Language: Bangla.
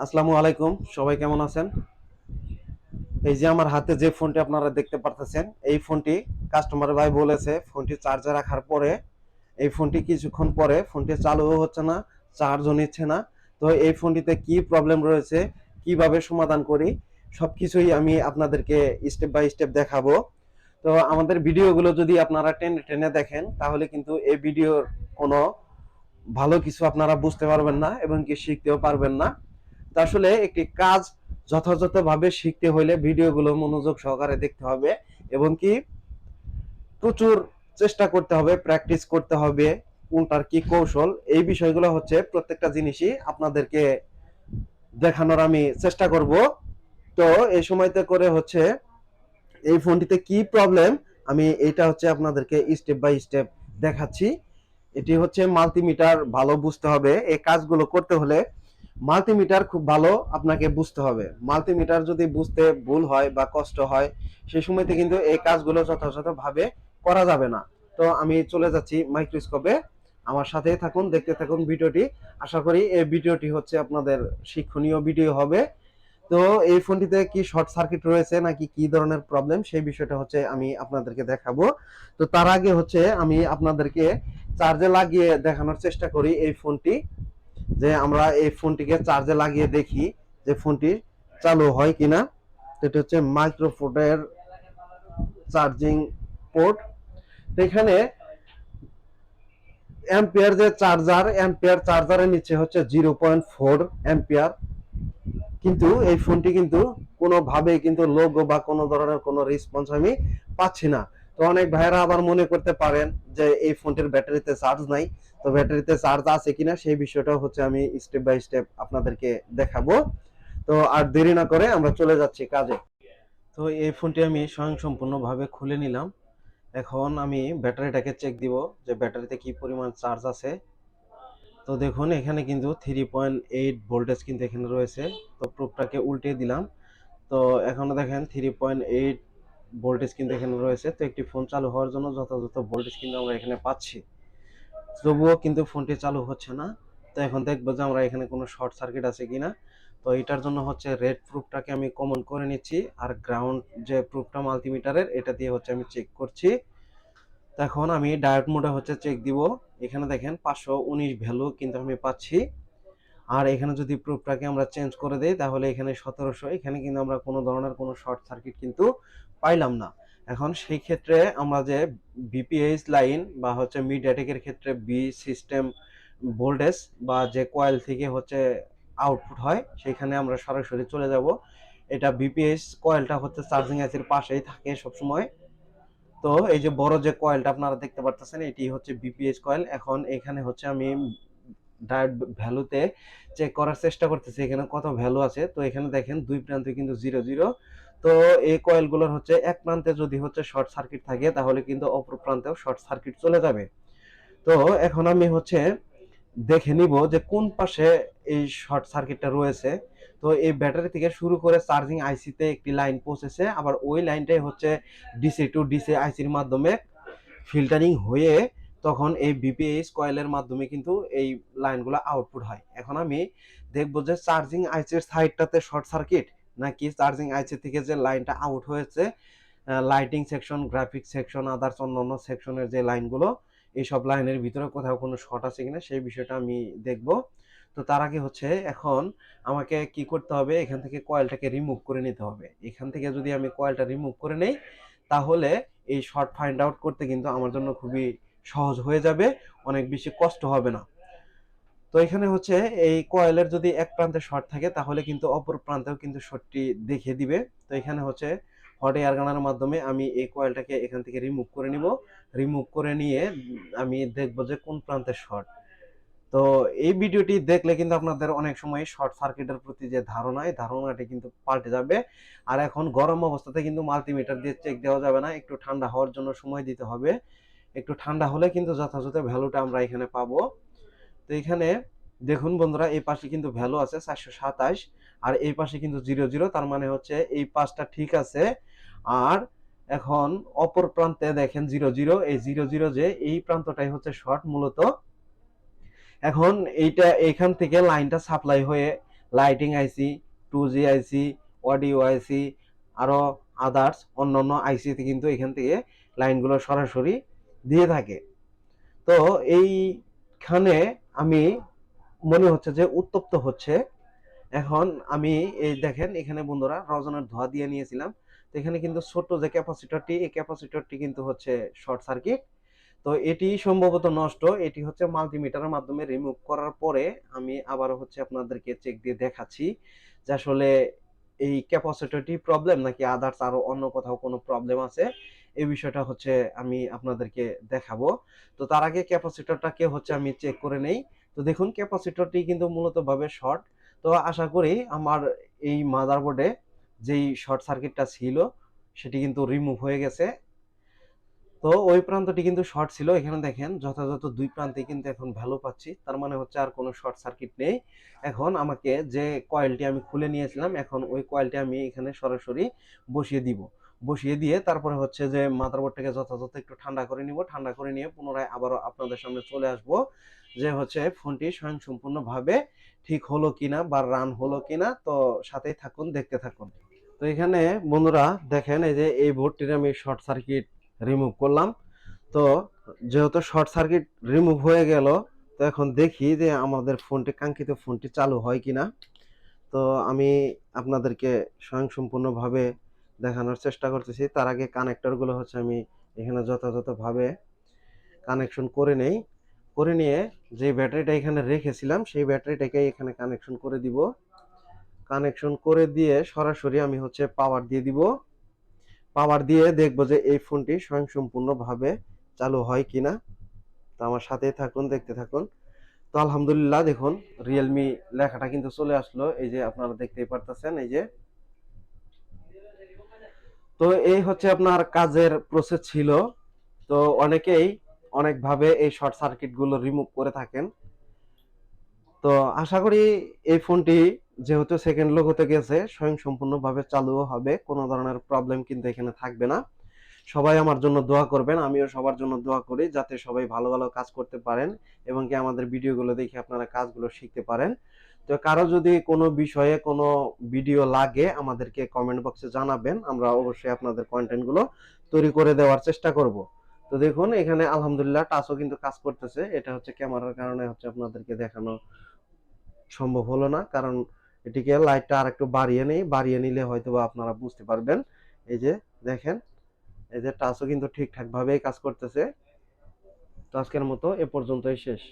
আসসালামু আলাইকুম, সবাই কেমন আছেন? এই যে আমার হাতে যে ফোনটি আপনারা দেখতে পারতেছেন, এই ফোনটি কাস্টমার ভাই বলেছে ফোনটি চার্জে রাখার পরে এই ফোনটি কিছুক্ষণ পরে ফোনটি চালুও হচ্ছে না, চার্জও নিচ্ছে না। তো এই ফোনটিতে কি প্রবলেম রয়েছে, কিভাবে সমাধান করি, সবকিছুই আমি আপনাদেরকে স্টেপ বাই স্টেপ দেখাবো। তো আমাদের ভিডিওগুলো যদি আপনারা টেনে টেনে দেখেন তাহলে কিন্তু এই ভিডিওর কোনো ভালো কিছু আপনারা বুঝতে পারবেন না এবং কি শিখতেও পারবেন না। তা আসলে একটি কাজ যথাযথভাবে শিখতে হলে ভিডিওগুলো মনোযোগ সহকারে দেখতে হবে এবং কি প্রচুর চেষ্টা করতে হবে, প্র্যাকটিস করতে হবে, কোনটার কি কৌশল, এই বিষয়গুলো হচ্ছে প্রত্যেকটা জিনিসই আপনাদেরকে দেখানোর আমি চেষ্টা করব। তো এই সময়তে করে হচ্ছে এই ফোনটিতে কি প্রবলেম আমি এটা হচ্ছে আপনাদেরকে স্টেপ বাই স্টেপ দেখাচ্ছি। এটি হচ্ছে মাল্টিমিটার, ভালো বুঝতে হবে। এই কাজগুলো করতে হলে মাল্টিমিটার খুব ভালো আপনাকে বুঝতে হবে। মাল্টিমিটার যদি বুঝতে ভুল হয় বা কষ্ট হয় সেই সময়তে কিন্তু এই কাজগুলো যথাযথভাবে করা যাবে না। তো আমি চলে যাচ্ছি মাইক্রোস্কোপে, আমার সাথেই থাকুন, দেখতে থাকুন ভিডিওটি। আশা করি এই ভিডিওটি হচ্ছে আপনাদের শিক্ষণীয় ভিডিও হবে। তো এই ফোনটিতে কি শর্ট সার্কিট রয়েছে নাকি কি ধরনের প্রবলেম সেই বিষয়টা হচ্ছে আমি আপনাদেরকে দেখাবো। তো তার আগে হচ্ছে আমি আপনাদেরকে চার্জে লাগিয়ে দেখানোর চেষ্টা করি এই ফোনটি, যে আমরা এই ফোনটিকে চার্জে লাগিয়ে দেখি যে ফোনটি চালু হয় কিনা। এটা হচ্ছে মাইক্রোফোনের চার্জিং পোর্ট। তো এখানে অ্যাম্পিয়ার যে চার্জার, অ্যাম্পিয়ার চার্জারের নিচে হচ্ছে 0.4 অ্যাম্পিয়ার, কিন্তু এই ফোনটি কিন্তু কোনোভাবেই কিন্তু লোগো বা কোনো ধরনের কোনো রেসপন্স আমি পাচ্ছি না। তো অনেক ভাইরা আবার মনে করতে পারেন যে এই ফোনটির ব্যাটারিতে চার্জ নাই। তো ব্যাটারিতে চার্জ আছে কিনা সেই বিষয়টাও হচ্ছে আমি স্টেপ বাই স্টেপ আপনাদেরকে দেখাবো। তো আর দেরি না করে আমরা চলে যাচ্ছি কাজে। তো এই ফোনটি আমি স্বয়ংসম্পূর্ণভাবে খুলে নিলাম। এখন আমি ব্যাটারিটাকে চেক দিব যে ব্যাটারিতে কি পরিমাণ চার্জ আছে। তো দেখুন এখানে কিন্তু 3.8 ভোল্টেজ কিন্তু এখানে রয়েছে। তো প্রুফটাকে উল্টে দিলাম। তো এখনো দেখেন 3.8 ভোল্টেজ কিন্তু এখানে রয়েছে। তো একটি ফোন চালু হওয়ার জন্য যথাযথ ভোল্টেজ কিন্তু আমরা এখানে পাচ্ছি, তবুও কিন্তু ফোনটি চালু হচ্ছে না। তো এখন দেখবো যে আমরা এখানে কোনো শর্ট সার্কিট আছে কিনা। তো এটার জন্য হচ্ছে রেড প্রুফটাকে আমি কমন করে নিচ্ছি, আর গ্রাউন্ড যে প্রুফটা মাল্টিমিটারের এটা দিয়ে হচ্ছে আমি চেক করছি। তো এখন আমি ডায়োড মোডে হচ্ছে চেক দিব। এখানে দেখেন 519 ভ্যালু কিন্তু আমি পাচ্ছি। আর এখানে যদি প্রুফটাকে আমরা চেঞ্জ করে দেই তাহলে এখানে 1700, এখানে কিন্তু আমরা কোনো ধরনের কোনো শর্ট সার্কিট কিন্তু পাইলাম না। এখন সেই ক্ষেত্রে আমরা যে বিপিএইচ লাইন বা হচ্ছে মিডিয়াটেকের ক্ষেত্রে বি সিস্টেম ভোল্টেজ বা যে কয়েল থেকে হচ্ছে আউটপুট হয় সেখানে আমরা সরাসরি চলে যাব। এটা বিপিএইচ কয়েলটা হচ্ছে চার্জিং আইসির পাশেই থাকে সবসময়। তো এই যে বড় যে কয়েলটা আপনারা দেখতে পারতেছেন এটি হচ্ছে বিপিএইচ কয়েল। এখন এখানে হচ্ছে আমি ডায়োড ভ্যালুতে চেক করার চেষ্টা করতেছি এখানে কত ভ্যালু আছে। তো এখানে দেখেন দুই প্রান্তে কিন্তু 00। তো এই কয়েলগুলোর হচ্ছে এক প্রান্তে যদি হচ্ছে শর্ট সার্কিট থাকে তাহলে কিন্তু অপর প্রান্তেও শর্ট সার্কিট চলে যাবে। তো এখন আমি হচ্ছে দেখে নিব যে কোন পাশে এই শর্ট সার্কিটটা রয়েছে। তো এই ব্যাটারি থেকে শুরু করে চার্জিং আইসিতে একটি লাইন পৌঁছেছে, আবার ওই লাইনটাই হচ্ছে ডিসি টু ডিসি আইসির মাধ্যমে ফিল্টারিং হয়ে তখন এই বিপিএইচ কয়েলের মাধ্যমে কিন্তু এই লাইনগুলো আউটপুট হয়। এখন আমি দেখবো যে চার্জিং আইসির সাইডটাতে শর্ট সার্কিট নাকি চার্জিং আইসি থেকে যে লাইনটা আউট হয়েছে lighting section, graphic section, others অন্যান্য সেকশনের যে লাইনগুলো, এইসব লাইনের ভিতরে কোথাও কোনো শর্ট আছে কিনা সেই বিষয়টা আমি দেখব। তো তার আগে হচ্ছে এখন আমাকে কি করতে হবে, এখান থেকে কয়েলটাকে রিমুভ করে নিতে হবে। এখান থেকে যদি আমি কয়েলটা রিমুভ করে নেই তাহলে এই শর্ট ফাইন্ড আউট করতে কিন্তু আমার জন্য খুবই সহজ হয়ে যাবে, অনেক বেশি কষ্ট হবে না। তো এখানে হচ্ছে এই কয়েলের যদি এক প্রান্তে শর্ট থাকে তাহলে কিন্তু অপর প্রান্তেও কিন্তু শর্টটি দেখিয়ে দিবে। তো এখানে হচ্ছে হট এয়ার গানার মাধ্যমে আমি এই কয়েলটাকে এখান থেকে রিমুভ করে নিব। রিমুভ করে নিয়ে আমি দেখবো যে কোন প্রান্তে শর্ট। তো এই ভিডিওটি দেখলে কিন্তু আপনাদের অনেক সময় শর্ট সার্কিটের প্রতি যে ধারণা, এই ধারণাটি কিন্তু পাল্টে যাবে। আর এখন গরম অবস্থাতে কিন্তু মাল্টিমিটার দিয়ে চেক দেওয়া যাবে না, একটু ঠান্ডা হওয়ার জন্য সময় দিতে হবে। একটু ঠান্ডা হলে কিন্তু যথাযথ ভ্যালুটা আমরা এখানে পাবো। তো এখানে দেখুন বন্ধুরা এই পাশে কিন্তু ভ্যালু আছে 427, আর এই পাশে কিন্তু 00, তার মানে হচ্ছে এই পাশটা ঠিক আছে। আর এখন অপর প্রান্তে দেখেন 00, এই 00 যে এই প্রান্তটাই হচ্ছে শর্ট মূলত। এখন এইটা এখান থেকে লাইনটা সাপ্লাই হয়ে লাইটিং আইসি, 2G আইসি, অডিও আইসি, আরো আদার্স অন্যান্য আইসিতে কিন্তু এখান থেকে লাইনগুলো সরাসরি দিয়ে থাকে। তো এইখানে আমি মনে হচ্ছে যে উত্তপ্ত হচ্ছে। এখন আমি এই দেখেন এখানে বন্ধুরা রজনের ধোঁয়া দিয়ে নিয়েছিলাম। তো এখানে কিন্তু ছোট যে ক্যাপাসিটরটি, এই ক্যাপাসিটরটি কিন্তু হচ্ছে শর্ট সার্কিট। তো এটি সম্ভবত নষ্ট। এটি হচ্ছে মাল্টিমিটারের মাধ্যমে রিমুভ করার পরে আমি আবারও হচ্ছে আপনাদেরকে চেক দিয়ে দেখাচ্ছি যে আসলে এই ক্যাপাসিটরটি প্রবলেম নাকি আদার্স আরো অন্য কোথাও কোনো প্রবলেম আছে। এই বিষয়টা হচ্ছে আমি আপনাদেরকে দেখাবো। তো তার আগে ক্যাপাসিটরটাকে হচ্ছে আমি চেক করে নেই। তো দেখুন ক্যাপাসিটরটি কিন্তু মূলত ভাবে শর্ট। তো আশা করি আমার এই মাদারবোর্ডে যেই শর্ট সার্কিটটা ছিল সেটি কিন্তু রিমুভ হয়ে গেছে। তো ওই প্রান্তটি কিন্তু শর্ট ছিল। এখানে দেখেন যথাযথ দুই প্রান্তে কিন্তু এখন ভ্যালু পাচ্ছি। তার মানে হচ্ছে আর কোনো শর্ট সার্কিট নেই। এখন আমাকে যে কয়েলটি আমি খুলে নিয়েছিলাম, এখন ওই কয়েলটি আমি এখানে সরাসরি বসিয়ে দিব। বসিয়ে দিয়ে তারপরে হচ্ছে যে মাদারবোর্ডটাকে যথাযথ একটু ঠান্ডা করে নিব। ঠান্ডা করে নিয়ে পুনরায় আবারও আপনাদের সামনে চলে আসব যে হচ্ছে ফোনটি স্বয়ংসম্পূর্ণভাবে ঠিক হলো কিনা বা রান হলো কিনা। তো সাথেই থাকুন, দেখতে থাকুন। তো এখানে বন্ধুরা দেখেন এই যে এই বোর্ডটির আমি শর্ট সার্কিট রিমুভ করলাম। তো যেহেতু শর্ট সার্কিট রিমুভ হয়ে গেল, তো এখন দেখি যে আমাদের ফোনটি কাঙ্ক্ষিত ফোনটি চালু হয় কিনা। তো আমি আপনাদেরকে স্বয়ংসম্পূর্ণভাবে দেখানোর চেষ্টা করতেছি। তার আগে কানেক্টরগুলো হচ্ছে আমি এখানে যথাযথভাবে কানেকশন করে নেই। করে নিয়ে যে ব্যাটারিটা এখানে রেখেছিলাম সেই ব্যাটারিটাকে এখানে কানেকশন করে দিব। কানেকশন করে দিয়ে সরাসরি আমি হচ্ছে পাওয়ার দিয়ে দিব। পাওয়ার দিয়ে দেখবো যে এই ফোনটি স্বয়ংসম্পূর্ণভাবে চালু হয় কিনা। তো আমার সাথেই থাকুন, দেখতে থাকুন। তো আলহামদুলিল্লাহ দেখুন রিয়েলমি লেখাটা কিন্তু চলে আসলো। এই যে আপনারা দেখতেই পারতেছেন এই যে। তো এই হচ্ছে আপনার কাজের প্রসেস ছিল। তো অনেকেই অনেকভাবে এই শর্ট সার্কিট গুলো রিমুভ করে থাকেন। তো আশা করি এই ফোনটি যেহেতু সেকেন্ড লোগোতে গেছে স্বয়ংসম্পূর্ণভাবে চালুও হবে, কোনো ধরনের প্রবলেম কিন্তু এখানে থাকবে না। সবাই আমার জন্য দোয়া করবেন, আমিও সবার জন্য দোয়া করি যাতে সবাই ভালো ভালো কাজ করতে পারেন এবং কি আমাদের ভিডিওগুলো দেখে আপনারা কাজগুলো শিখতে পারেন। তো কারো যদি কোনো বিষয়ে কোনো ভিডিও লাগে আমাদেরকে কমেন্ট বক্সে জানাবেন, আমরা অবশ্যই আপনাদের কন্টেন্টগুলো তৈরি করে দেওয়ার চেষ্টা করব। তো দেখুন এখানে আলহামদুলিল্লাহ টাচও কিন্তু কাজ করতেছে। এটা হচ্ছে ক্যামেরার কারণে হচ্ছে আপনাদেরকে দেখানো সম্ভব হলো না, কারণ এটিকে লাইটটা আর একটু বাড়িয়ে নেই, বাড়িয়ে নিলে হয়তো বা আপনারা বুঝতে পারবেন। এই যে দেখেন এই যে টাচও কিন্তু ঠিকঠাক ভাবেই কাজ করতেছে। তো আজকের মতো এ পর্যন্তই শেষ।